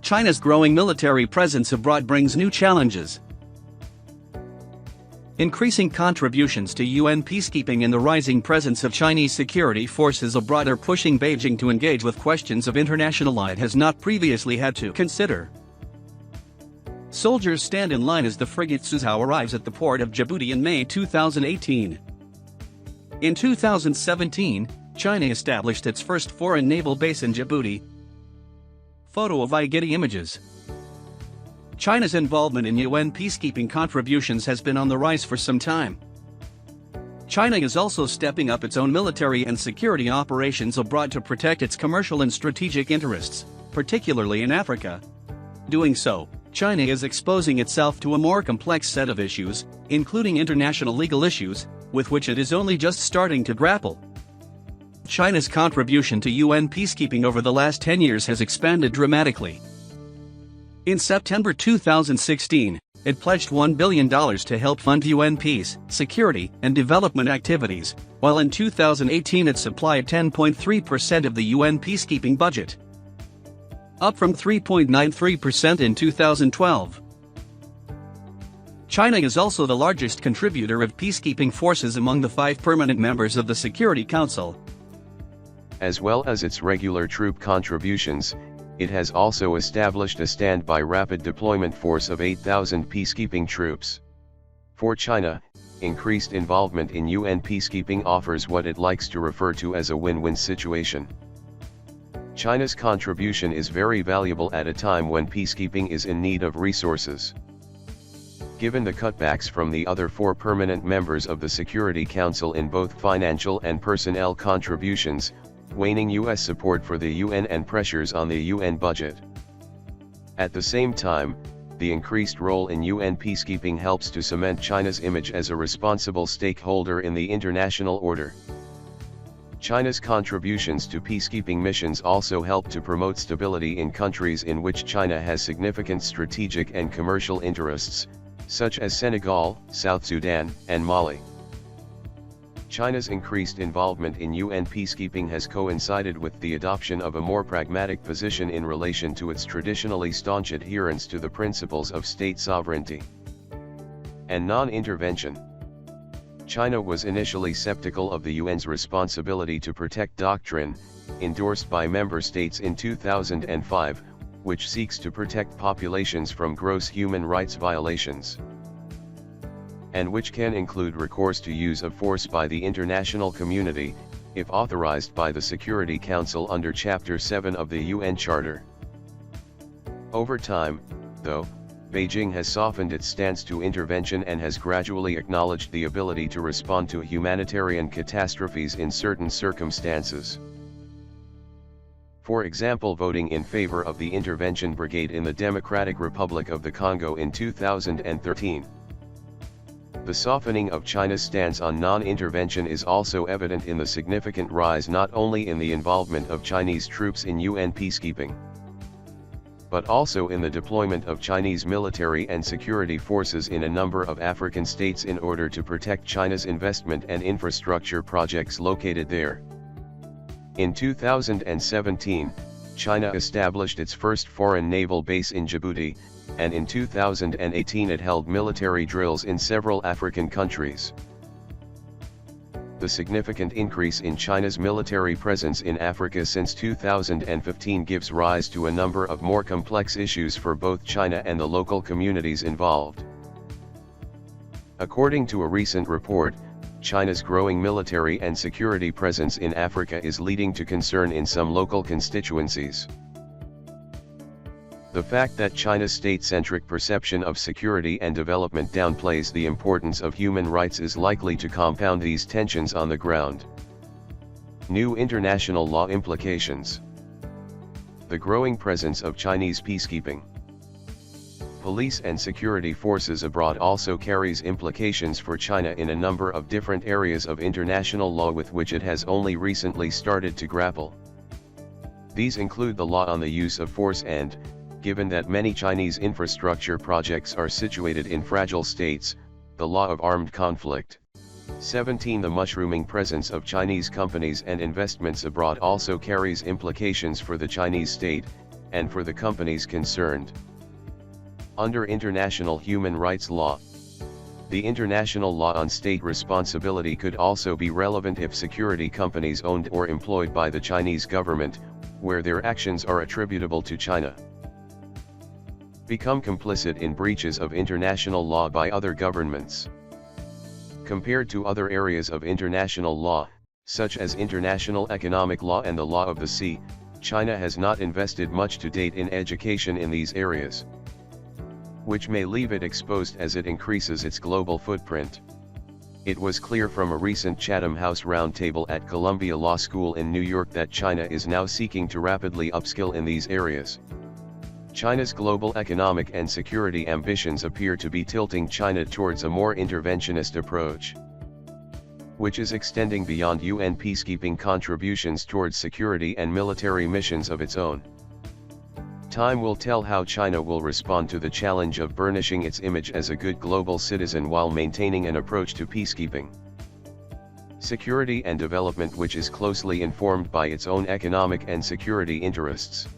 China's growing military presence abroad brings new challenges. Increasing contributions to UN peacekeeping and the rising presence of Chinese security forces abroad are pushing Beijing to engage with questions of international law it has not previously had to consider. Soldiers stand in line as the frigate Suzhou arrives at the port of Djibouti in May 2018. In 2017, China established its first foreign naval base in Djibouti. Photo of Getty Images. China's involvement in UN peacekeeping contributions has been on the rise for some time. China is also stepping up its own military and security operations abroad to protect its commercial and strategic interests, particularly in Africa. Doing so, China is exposing itself to a more complex set of issues, including international legal issues, with which it is only just starting to grapple. China's contribution to UN peacekeeping over the last 10 years has expanded dramatically. In September 2016, it pledged $1 billion to help fund UN peace, security, and development activities, while in 2018 it supplied 10.3% of the UN peacekeeping budget, up from 3.93% in 2012. China is also the largest contributor of peacekeeping forces among the 5 permanent members of the Security Council. As well as its regular troop contributions, it has also established a standby rapid deployment force of 8,000 peacekeeping troops. For China, increased involvement in UN peacekeeping offers what it likes to refer to as a win-win situation. China's contribution is very valuable at a time when peacekeeping is in need of resources. Given the cutbacks from the other 4 permanent members of the Security Council in both financial and personnel contributions, waning US support for the UN and pressures on the UN budget. At the same time, the increased role in UN peacekeeping helps to cement China's image as a responsible stakeholder in the international order. China's contributions to peacekeeping missions also help to promote stability in countries in which China has significant strategic and commercial interests, such as Senegal, South Sudan, and Mali. China's increased involvement in UN peacekeeping has coincided with the adoption of a more pragmatic position in relation to its traditionally staunch adherence to the principles of state sovereignty and non-intervention. China was initially skeptical of the UN's responsibility to protect doctrine, endorsed by member states in 2005, which seeks to protect populations from gross human rights violations, and which can include recourse to use of force by the international community, if authorized by the Security Council under Chapter 7 of the UN Charter. Over time, though, Beijing has softened its stance to intervention and has gradually acknowledged the ability to respond to humanitarian catastrophes in certain circumstances. For example, voting in favor of the intervention brigade in the Democratic Republic of the Congo in 2013. The softening of China's stance on non-intervention is also evident in the significant rise not only in the involvement of Chinese troops in UN peacekeeping, but also in the deployment of Chinese military and security forces in a number of African states in order to protect China's investment and infrastructure projects located there. In 2017, China established its first foreign naval base in Djibouti, and in 2018 it held military drills in several African countries. The significant increase in China's military presence in Africa since 2015 gives rise to a number of more complex issues for both China and the local communities involved. According to a recent report, China's growing military and security presence in Africa is leading to concern in some local constituencies. The fact that China's state-centric perception of security and development downplays the importance of human rights is likely to compound these tensions on the ground. New international law implications. The growing presence of Chinese peacekeeping police and security forces abroad also carries implications for China in a number of different areas of international law with which it has only recently started to grapple. These include the law on the use of force and, given that many Chinese infrastructure projects are situated in fragile states, the law of armed conflict. 17. The mushrooming presence of Chinese companies and investments abroad also carries implications for the Chinese state, and for the companies concerned. Under international human rights law, the international law on state responsibility could also be relevant if security companies owned or employed by the Chinese government, where their actions are attributable to China, become complicit in breaches of international law by other governments. Compared to other areas of international law, such as international economic law and the law of the sea, China has not invested much to date in education in these areas, which may leave it exposed as it increases its global footprint. It was clear from a recent Chatham House roundtable at Columbia Law School in New York that China is now seeking to rapidly upskill in these areas. China's global economic and security ambitions appear to be tilting China towards a more interventionist approach, which is extending beyond UN peacekeeping contributions towards security and military missions of its own. Time will tell how China will respond to the challenge of burnishing its image as a good global citizen while maintaining an approach to peacekeeping, security and development which is closely informed by its own economic and security interests.